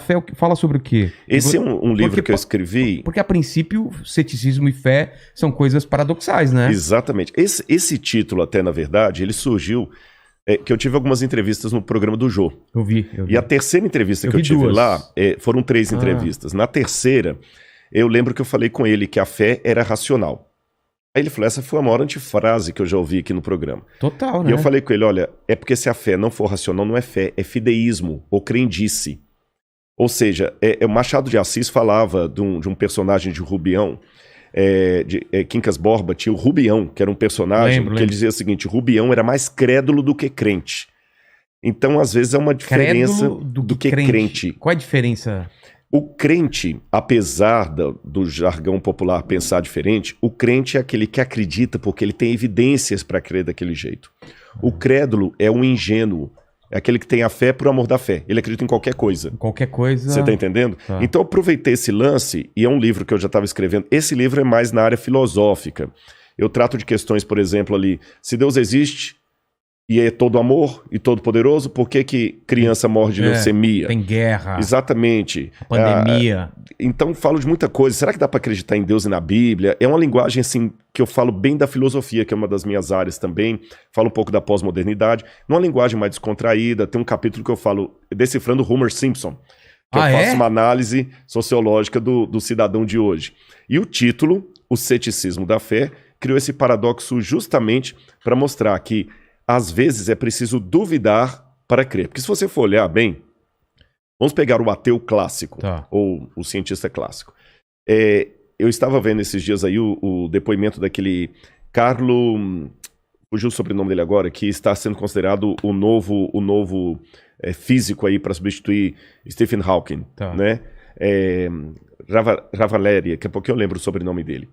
fé fala sobre o quê? Esse é um livro que eu escrevi... Porque, a princípio, ceticismo e fé são coisas paradoxais, né? Exatamente. Esse título, até, na verdade, ele surgiu... que eu tive algumas entrevistas no programa do Jô. Eu vi. E a terceira entrevista que eu tive lá, foram 3 entrevistas. Na terceira, eu lembro que eu falei com ele que a fé era racional. Aí ele falou, essa foi a maior antifrase que eu já ouvi aqui no programa. Total, né? E eu falei com ele, olha, é porque se a fé não for racional, não é fé, é fideísmo, ou crendice. Ou seja, o Machado de Assis falava de um personagem de Rubião, Quincas Borba tinha o Rubião, que era um personagem que ele dizia o seguinte, Rubião era mais crédulo do que crente. Então, às vezes, é uma diferença do que crente. Qual é a diferença? O crente, apesar do jargão popular pensar diferente, o crente é aquele que acredita porque ele tem evidências para crer daquele jeito. O crédulo é um ingênuo, é aquele que tem a fé por amor da fé. Ele acredita em qualquer coisa. Qualquer coisa... Você tá entendendo? Tá. Então eu aproveitei esse lance, e é um livro que eu já estava escrevendo. Esse livro é mais na área filosófica. Eu trato de questões, por exemplo, ali, se Deus existe... E é todo amor e todo poderoso, por que criança morre de leucemia? Tem guerra. Exatamente. Pandemia. Então falo de muita coisa. Será que dá para acreditar em Deus e na Bíblia? É uma linguagem assim que eu falo bem da filosofia, que é uma das minhas áreas também. Falo um pouco da pós-modernidade. Numa linguagem mais descontraída, tem um capítulo que eu falo decifrando Homer Simpson. Que eu faço uma análise sociológica do cidadão de hoje. E o título, O Ceticismo da Fé, criou esse paradoxo justamente para mostrar que às vezes é preciso duvidar para crer. Porque se você for olhar bem, vamos pegar o ateu clássico, ou o cientista clássico. Eu estava vendo esses dias aí o depoimento daquele Carlo, fugiu o sobrenome dele agora, que está sendo considerado o novo físico aí para substituir Stephen Hawking, né? Ravaleri, daqui a pouco eu lembro o sobrenome dele.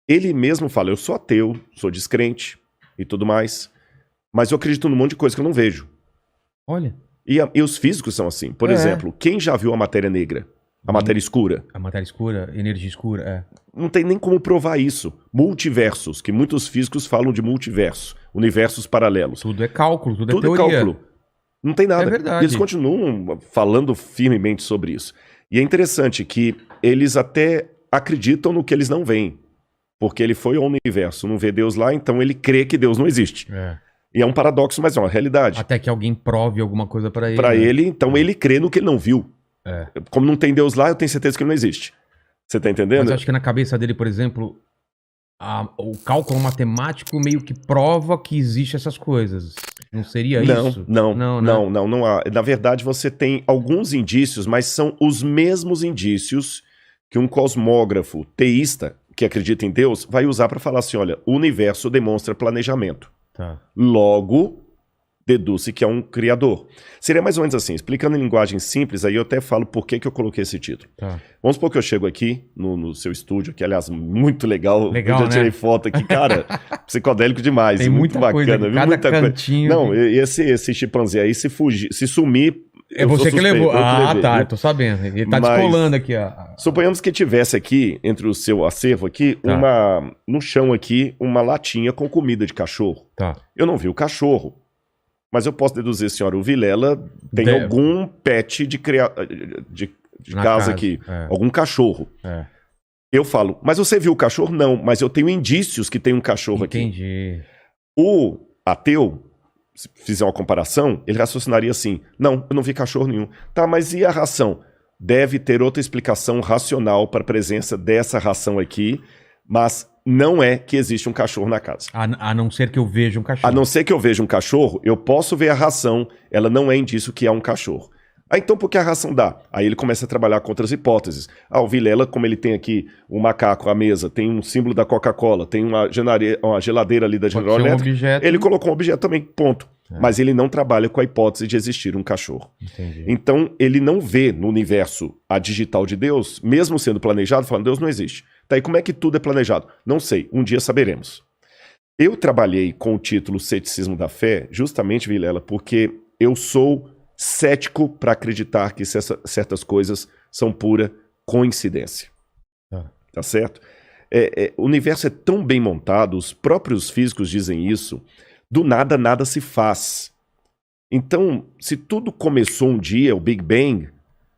Ele mesmo fala, eu sou ateu, sou descrente e tudo mais, mas eu acredito num monte de coisa que eu não vejo. Olha. E os físicos são assim. Por exemplo, quem já viu a matéria negra? A matéria escura? A matéria escura, energia escura, Não tem nem como provar isso. Multiversos, que muitos físicos falam de multiverso. Universos paralelos. Tudo é cálculo, tudo é teoria. Tudo é cálculo. Não tem nada. É verdade. E eles continuam falando firmemente sobre isso. E é interessante que eles até acreditam no que eles não veem. Porque ele foi ao universo, não vê Deus lá, então ele crê que Deus não existe. E é um paradoxo, mas é uma realidade. Até que alguém prove alguma coisa para ele. Para ele, então ele crê no que ele não viu. Como não tem Deus lá, eu tenho certeza que ele não existe. Você tá entendendo? Mas eu acho que na cabeça dele, por exemplo, o cálculo matemático meio que prova que existe essas coisas. Não seria isso? Não há. Na verdade, você tem alguns indícios, mas são os mesmos indícios que um cosmógrafo teísta, que acredita em Deus, vai usar para falar assim, olha, o universo demonstra planejamento. Logo, deduz-se que é um criador. Seria mais ou menos assim, explicando em linguagem simples, aí eu até falo por que eu coloquei esse título. Vamos supor que eu chego aqui no seu estúdio, que aliás, muito legal. Eu já tirei foto aqui, cara, psicodélico demais, tem muito bacana. Coisa, cada muita cantinho. Não, esse chimpanzé aí, se sumir... É você que levou. Tá, eu tô sabendo. Ele tá descolando aqui. Suponhamos que tivesse aqui, entre o seu acervo aqui, no chão aqui, uma latinha com comida de cachorro. Eu não vi o cachorro, mas eu posso deduzir, senhora, o Vilela tem algum pet de casa aqui, algum cachorro. Eu falo, mas você viu o cachorro? Não, mas eu tenho indícios que tem um cachorro aqui. Entendi. O ateu, se fizer uma comparação, ele raciocinaria assim, não, eu não vi cachorro nenhum. Tá, mas e a ração? Deve ter outra explicação racional para a presença dessa ração aqui, mas não é que existe um cachorro na casa. A não ser que eu veja um cachorro. A não ser que eu veja um cachorro, eu posso ver a ração, ela não é indício que há um cachorro. Então por que a ração dá? Aí ele começa a trabalhar com outras hipóteses. O Vilela, como ele tem aqui um macaco à mesa, tem um símbolo da Coca-Cola, tem uma geladeira ali da General Electric, ele colocou um objeto também, ponto. Mas ele não trabalha com a hipótese de existir um cachorro. Entendi. Então ele não vê no universo a digital de Deus, mesmo sendo planejado, falando, Deus não existe. Tá, e como é que tudo é planejado? Não sei, um dia saberemos. Eu trabalhei com o título Ceticismo da Fé, justamente, Vilela, porque eu sou cético para acreditar que certas coisas são pura coincidência. Tá certo? O universo é tão bem montado, os próprios físicos dizem isso, do nada, nada se faz. Então, se tudo começou um dia, o Big Bang,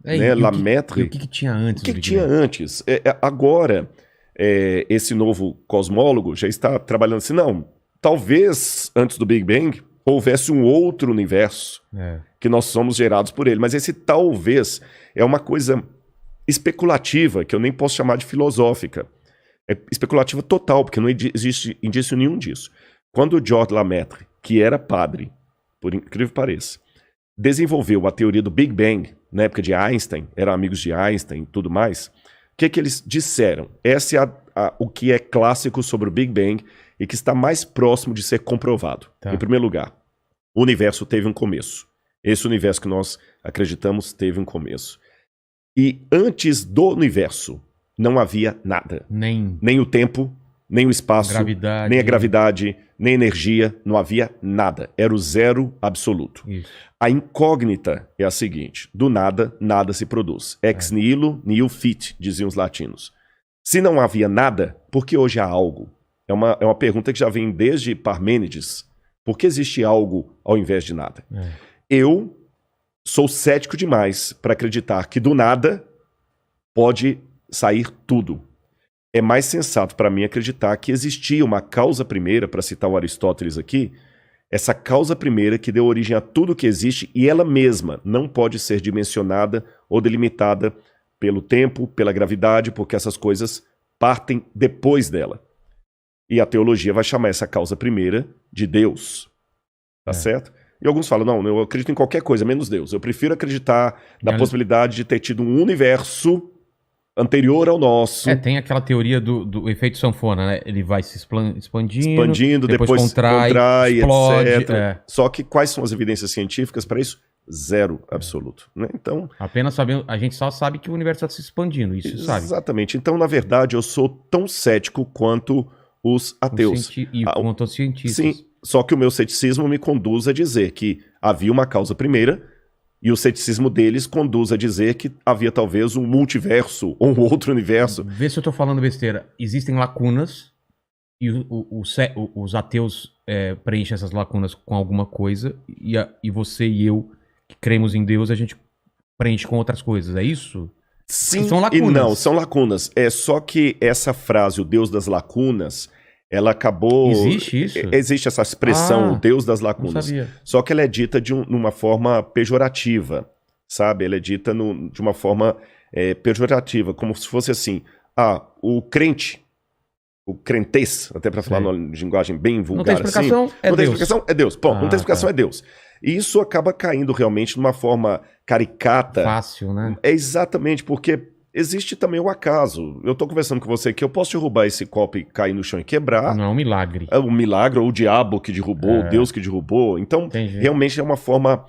né? E Lamaitre. o que tinha antes? O que tinha antes? Agora, esse novo cosmólogo já está trabalhando assim, não, talvez antes do Big Bang houvesse um outro universo que nós somos gerados por ele, mas esse talvez é uma coisa especulativa, que eu nem posso chamar de filosófica. É especulativa total, porque não existe indício nenhum disso. Quando o George Lamaitre, que era padre, por incrível que pareça, desenvolveu a teoria do Big Bang, na época de Einstein, eram amigos de Einstein e tudo mais, o que eles disseram? Esse é o que é clássico sobre o Big Bang e que está mais próximo de ser comprovado. Tá. Em primeiro lugar, o universo teve um começo. Esse universo que nós acreditamos teve um começo. E antes do universo, não havia nada. Nem o tempo, nem o espaço, nem a gravidade, nem a energia, não havia nada. Era o zero absoluto. Isso. A incógnita é a seguinte: do nada, nada se produz. Ex nihilo, nihil fit, diziam os latinos. Se não havia nada, por que hoje há algo? É uma pergunta que já vem desde Parmênides. Por que existe algo ao invés de nada? Eu sou cético demais para acreditar que do nada pode sair tudo. É mais sensato para mim acreditar que existia uma causa primeira, para citar o Aristóteles aqui, essa causa primeira que deu origem a tudo que existe e ela mesma não pode ser dimensionada ou delimitada pelo tempo, pela gravidade, porque essas coisas partem depois dela. E a teologia vai chamar essa causa primeira de Deus. Tá certo? E alguns falam, não, eu acredito em qualquer coisa, menos Deus. Eu prefiro acreditar na possibilidade de ter tido um universo anterior ao nosso. Tem aquela teoria do efeito sanfona, né? Ele vai se expandindo, depois contrai, explode, etc. Só que quais são as evidências científicas para isso? Zero absoluto. Né? Então, apenas sabendo, a gente só sabe que o universo está se expandindo, isso sabe. Exatamente. Então, na verdade, eu sou tão cético quanto os ateus. Quanto os cientistas. Sim, só que o meu ceticismo me conduz a dizer que havia uma causa primeira e o ceticismo deles conduz a dizer que havia talvez um multiverso ou um outro universo. Vê se eu estou falando besteira. Existem lacunas e os ateus preenchem essas lacunas com alguma coisa e você e eu, que cremos em Deus, a gente preenche com outras coisas. É isso? Sim são lacunas. E não, são lacunas. É só que essa frase, o Deus das lacunas, ela acabou... Existe isso? Existe essa expressão, o Deus das lacunas. Não sabia. Só que ela é dita de uma forma pejorativa, sabe? Ela é dita de uma forma pejorativa, como se fosse assim, o crente, o crentez, até para falar numa linguagem bem vulgar assim. Não tem explicação, é Deus. Bom, não tem explicação, é Deus. E isso acaba caindo realmente de uma forma caricata. Fácil, né? É exatamente, porque existe também o acaso. Eu tô conversando com você aqui, eu posso derrubar esse copo e cair no chão e quebrar. Não é um milagre. É um milagre, ou o diabo que derrubou, o Deus que derrubou. Então, realmente é uma forma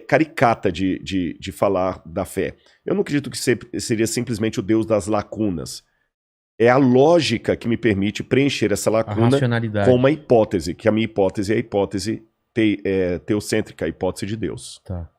caricata de falar da fé. Eu não acredito que seria simplesmente o Deus das lacunas. É a lógica que me permite preencher essa lacuna com uma hipótese, que a minha hipótese é a hipótese teocêntrica, a hipótese de Deus. Tá.